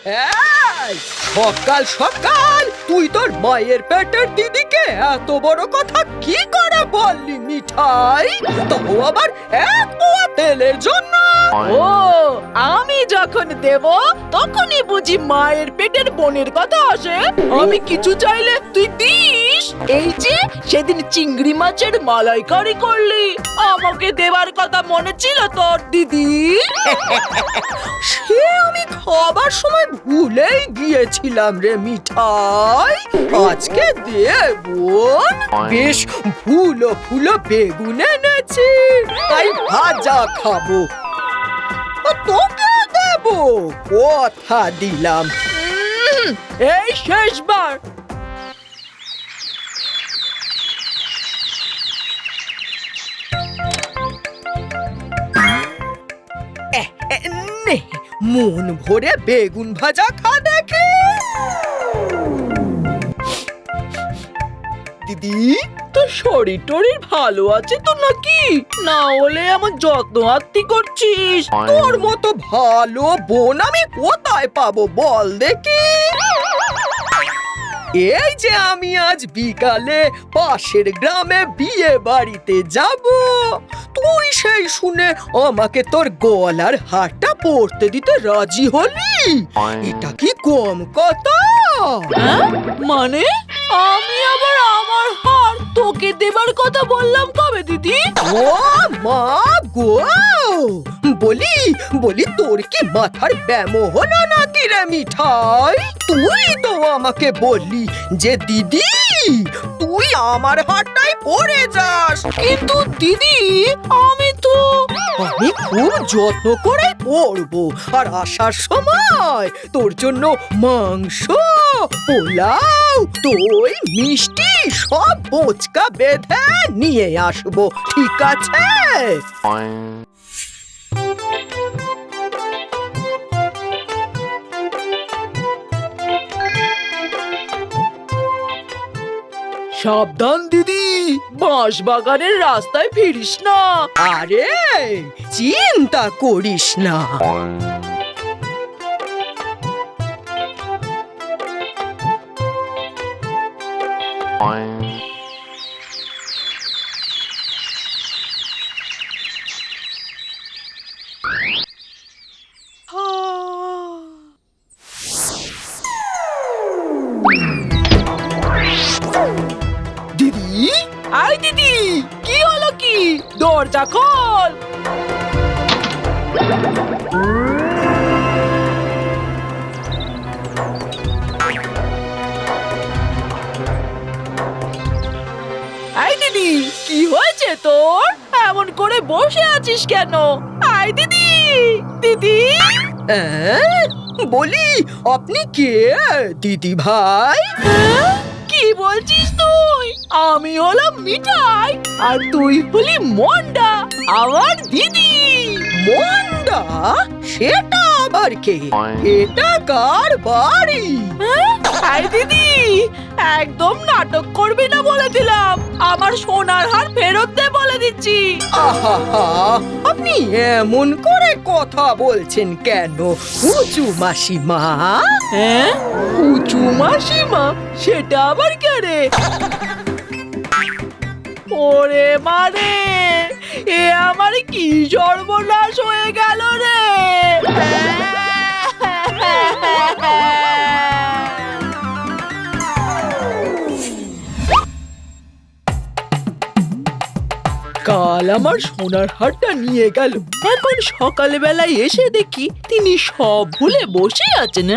এই, সকাল সকাল তুই তোর মায়ের পেটের দিদিকে এত বড় কথা কি করে বললি মিঠাই? তাও আবার এক পোয়া তেলের জন্য। ও, আমি যখন দেব তখনই বুঝি মায়ের পেটের বোনের কথা আসে। আমি কিছু চাইলে তুই দিস। এই যে সেদিন চিংড়ি মাছের মালাইকারি করলি, আমাকে দেবার কথা মনে ছিল তোর দিদি? সে আমি খাবার সময় ভুলেই গিয়েছিলাম রে মিঠাই। আজকে দে বোন, বেশ ফুলো ফুলো বেগুন এনেছি, তাই ভাজা খাবো। তোকে দেব, কথা দিলাম। এই শেষবার। নে, মন ভরে বেগুন ভাজা খা দেখি। দিদি, তোর শরীর টরীর ভালো আছে তো নাকি? না হলে আমার যত্ন আত্তি করছিস। তোর মতো ভালো বোন আমি কোথায় পাবো বল দেখি? এই যে আমি আজ বিকালে পাশের গ্রামে বিয়ে বাড়িতে যাব, তুই সেই শুনে আমাকে তোর গলার হারটা পরতে দিতে রাজি হলি। এটা কি কম কথা? মানে আমি আবার আমার হার তোকে দেবার কথা বললাম কবে দিদি? ও মা গো, বলি বলি তোর কি মাথার ব্যামো হলো নাকি রে মিঠাই? তুই তো আমাকে বললি যে দিদি তুই আমার হাতটাই পরে যাস। কিন্তু দিদি, আমি খুব যত্ন করে পরবো, আর আসার সময় তোর জন্য মাংস, পোলাও, দই, মিষ্টি সব বোচকা বেঁধে নিয়ে আসবো, ঠিক আছে? সাবধান দিদি, বাঁশ বাগানের রাস্তায় ফিরিস না। আরে চিন্তা করিস না। দিদি, আই দিদি, কি হলো কি? দরজা খোল। আই দিদি, কি হয়েছে তোর? এমন করে বসে আছিস কেন? আই দিদি, দিদি। বলি আপনি কে দিদি ভাই? কি বলছিস তুই? আমি হলাম মিঠাই, আর তুই হলি মন্ডা, আমার দিদি। মন্ডা? সেটা আবার কে? এটা কার বাড়ি? আই দিদি, একদম নাটক করবি না বলে দিলাম। আমার সোনার হার ফেরত দে বলে দিচ্ছি। আহা, আপনি এমন করে কথা বলছেন কেন উঁচু মাসিমা? হ্যাঁ, উঁচু মাসিমা? সেটা আবার কে রে? ওরে মারে, এ আমার কি সর্বনাশ হয়ে গেল রে! কাল আমার সোনার হারটা নিয়ে গেল, এখন সকালবেলায় এসে দেখি তিনি সব ভুলে বসে আছেন।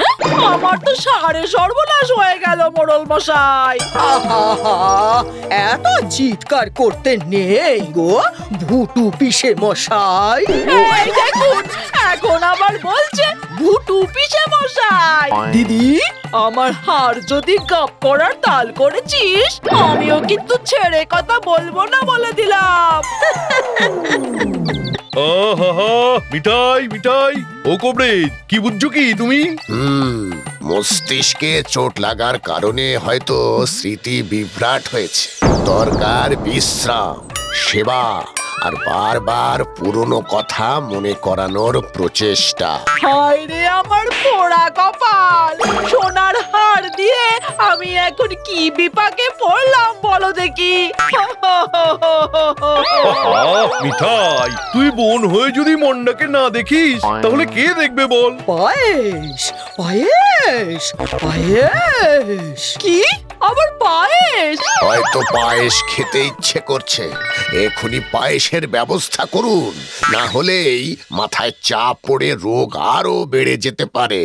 আমার তো সারে সর্বনাশ হয়ে গেল মোড়ল মশাই। আহা, এত চিৎকার করতে নেই গো ভুটু পিসে মশাই। এই দেখুন, এখন আবার বলছে ভুটু পিসে মশাই। দিদি, আমার হার যদি গাপ করার তাল করেছিস, আমিও কিন্তু ছেড়ে কথা বলবো না বলে দিলাম। আহা, মিঠাই মিঠাই, ও কমরেড, কি বুঝছো কি তুমি? মস্তিষ্কে চোট লাগার কারণে হয়তো স্মৃতি বিভ্রাট হয়েছে। দরকার বিশ্রাম, সেবা আর বারবার পুরনো কথা মনে করানোর প্রচেষ্টা। হায় রে আমার পোড়া কপাল, সোনার হাড় দিয়ে আমি এখন কি বিপাকে পড়লাম বলো দেখি। মিঠাই, তুই বোন হয়ে যদি মন্ডাকে না দেখিস তাহলে কে দেখবে বল? পায়েস পায়েস পায়েস। কি আবার পায়েস? হয়তো পায়েস খেতে ইচ্ছে করছে, এখনই পায়েসের ব্যবস্থা করুন, না হলেই মাথায় চাপ পড়ে রোগ আরো বেড়ে যেতে পারে।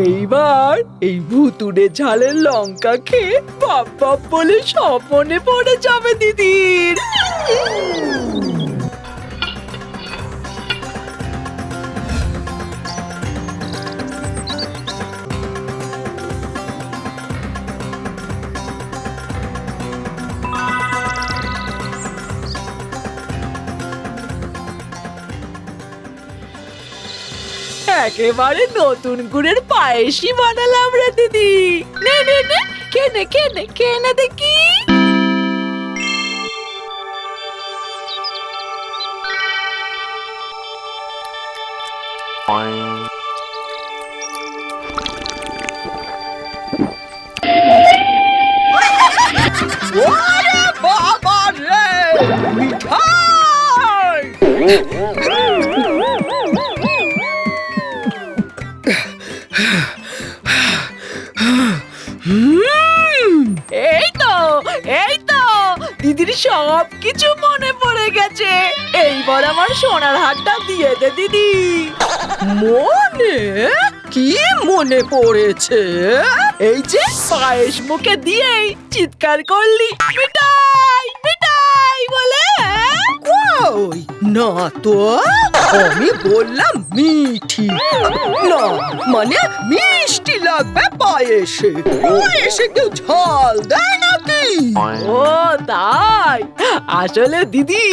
এইবার এই ভুতুড়ে ঝালের লঙ্কা খেয়ে বাপ বাপ বলে স্বপনে পড়ে যাবে দিদির। একেবারে নতুন গুড়ের পায়েসই বানালাম রে দিদি। নে নে নে, কেনে কেনে কেনে দেখি। ওরে বাবা রে মিঠাই! এই তো দিদির সব কিছু মনে পড়ে গেছে। এইবার আমার সোনার হারটা দিয়ে দে দিদি। মনে কি মনে পড়েছে? এই যে পায়েস মুখে দিয়েই চিৎকার করলি মিঠাই মিঠাই বলে। কই না তো, আমি বললাম মিঠি না, মানে মিষ্টি লাগবে পায়েসে। পায়েসে কেউ ঝাল দেয় নাকি? ও তাই? আসলে দিদি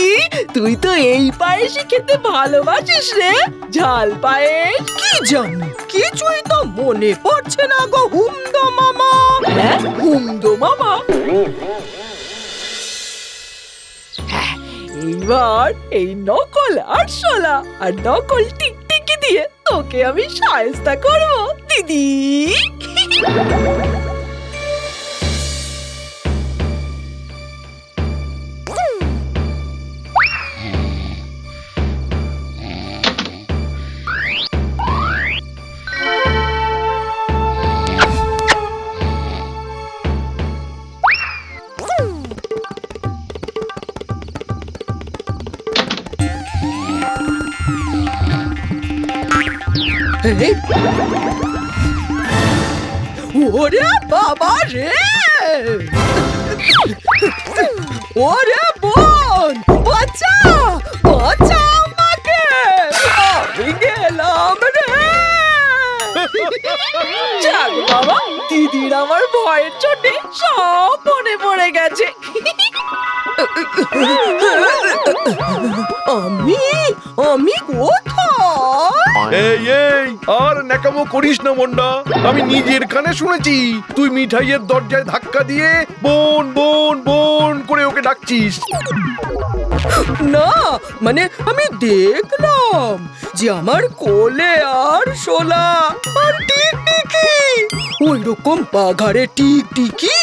তুই তো এই পায়েসই খেতে ভালোবাসিস রে, ঝাল পায়েস। কি জানি, কিছুই তো মনে পড়ছে না গো হুমদো মামা। হ্যাঁ হুমদো মামা। এইবার এই নকল আরশোলা আর নকল টিকটিকি দিয়ে তোকে আমি শায়েস্তা করবো দিদি। এই, ওরে বাবা রে, ওরে বোন বাঁচা বাঁচা আমাকে, আমি গেলাম রে। যাক বাবা, দিদির আমার ভয়ের চোটে সব মনে পড়ে গেছে। আমি আমি কোথায়? এই এই আর ন্যাকামো করিস না মন্ডা, আমি নিজের কানে শুনেছি তুই মিঠাইয়ের দরজায় ধাক্কা দিয়ে বোন বোন বোন করে ওকে ডাকছিস। না মানে আমি দেখলাম যে আমার কোলে আর শোলা আর টিকটিকি, ওই রকম বাঘারে টিকটিকি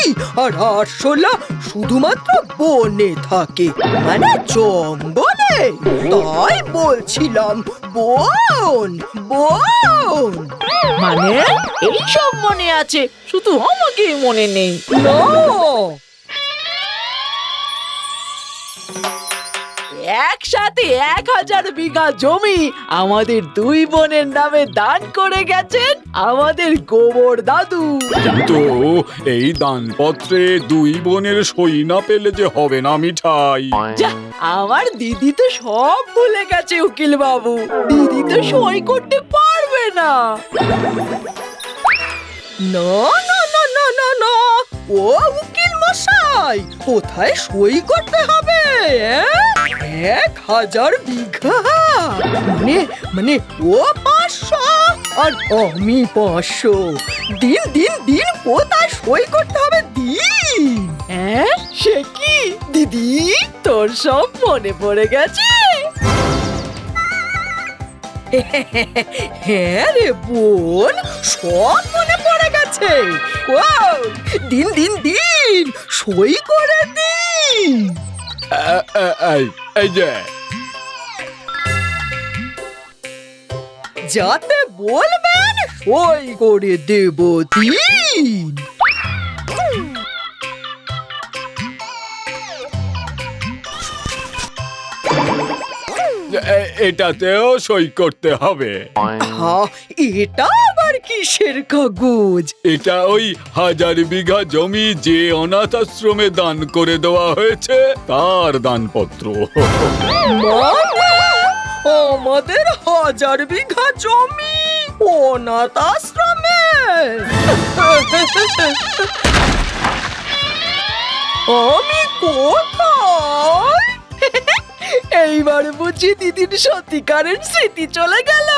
আর আরশোলা শুধুমাত্র বনে থাকে, মানে জঙ্গলে। তাই বলছিলাম বোন বোন। মানে এই সব মনে আছে, শুধু আমাকে মনে নেই। না একসাথে 1000 বিঘা জমি আমাদের দুই বোনের নামে দান করে গেছেন আমাদের গোবর দাদু। কিন্তু এই দানপত্রে দুই বোনের সই না পেলে যে হবে না মিঠাই। যা, আমার দিদি তো সব ভুলে গেছে উকিল বাবু, দিদি তো সই করতে পারবে না। না না না না না না, ও উকিল মশাই, কোথায় সই করতে হবে? 1000 বিঘা মানে মানে ও 500 আর আমি 500। দিন দিন দিন কোথায় সই করতে হবে দিন। হ্যাঁ, সে কি দিদি, তোর সব মনে পড়ে গেছে? হ্যাঁ রে বোন, সব মনে পড়ে গেছে। কই, দিন দিন দিন সই করে দিন। এই যে যাতে বলবেন সই করে দেব দিন। এটাতেও সই করতে হবে। হ্যাঁ, এটা আবার কিসের কাগজ? এটা ওই 1000 বিঘা জমি যে অনাথ আশ্রমে দান করে দেওয়া হয়েছে তার দানপত্র। মানে আমাদের 1000 বিঘা জমি অনাথ আশ্রমে? আমি কোথায়? এইবার বুঝি দিদির সত্যিকারের স্মৃতি চলে গেল।